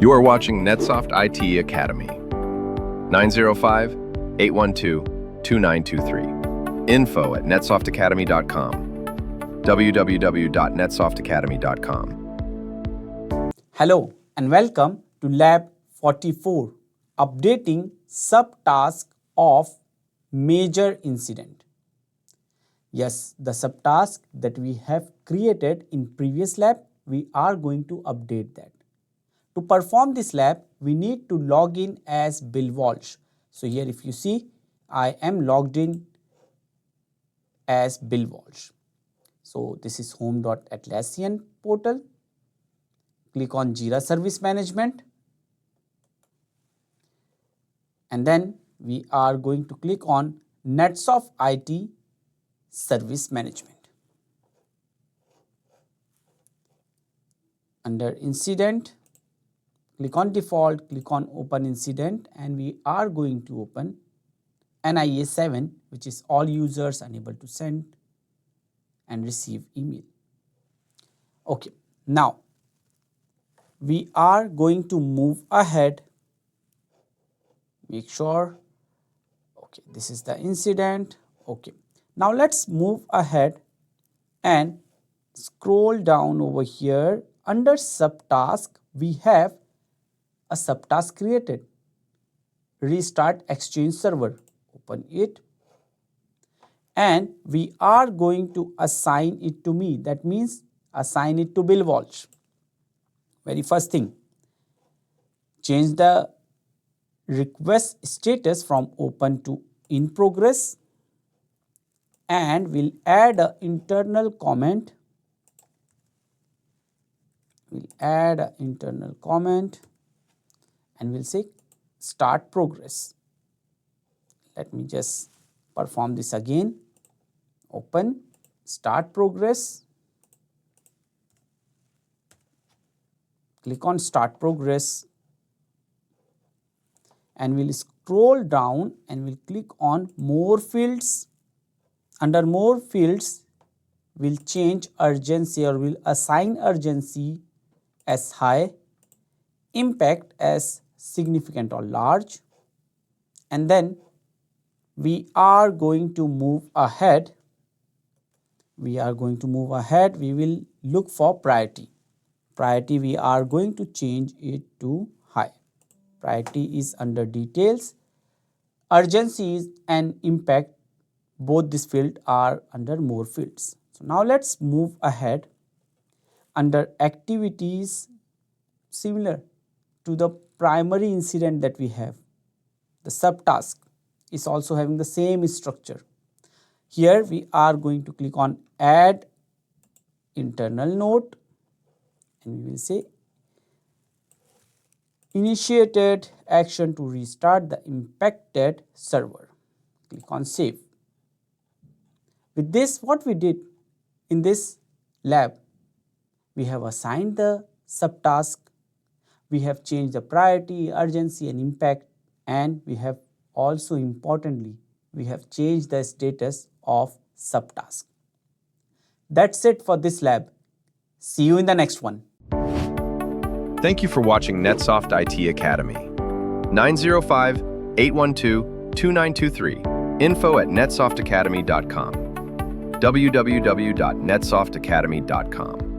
You are watching NetSoft IT Academy. 905-812-2923. info@netsoftakademy.com. www.netsoftakademy.com. Hello and welcome to Lab 44, updating subtask of major incident. Yes, the subtask that we have created in previous lab, we are going to update that. To perform this lab, we need to log in as Bill Walsh. So here if you see, I am logged in as Bill Walsh. So this is home.atlassian portal. Click on Jira Service Management. And then we are going to click on NetSoft IT Service Management. Under Incident, click on Default, click on Open Incident, and we are going to open NIA 7, which is all users unable to send and receive email. Okay, now we are going to move ahead. Make sure, okay, this is the incident. Okay, now let's move ahead and scroll down over here. Under subtask, we have a subtask created. Restart Exchange server. Open it. And we are going to assign it to me. That means assign it to Bill Walsh. Very first thing, change the request status from open to in progress, and we'll add an internal comment. We'll add an internal comment and we'll say start progress. Let me just perform this again. Open, start progress. Click on start progress. And we'll scroll down and we'll click on more fields. Under more fields, we'll change urgency, or we'll assign urgency as high, impact as significant or large, and then we are going to move ahead. We will look for priority. Priority, we are going to change it to high. Priority is under details. Urgency and impact, both this field are under more fields. So now let's move ahead. Under activities, similar to the primary incident that we have, the subtask is also having the same structure. Here we are going to click on add internal note, and we will say initiated action to restart the impacted server. Click on save. With this, what we did in this lab, we have assigned the subtask, we have changed the priority, urgency and impact, and we have also importantly, we have changed the status of subtask. That's it for this lab. See you in the next one. Thank you for watching NetSoft IT Academy. 905-812-2923. info@netsoftakademy.com. www.netsoftakademy.com.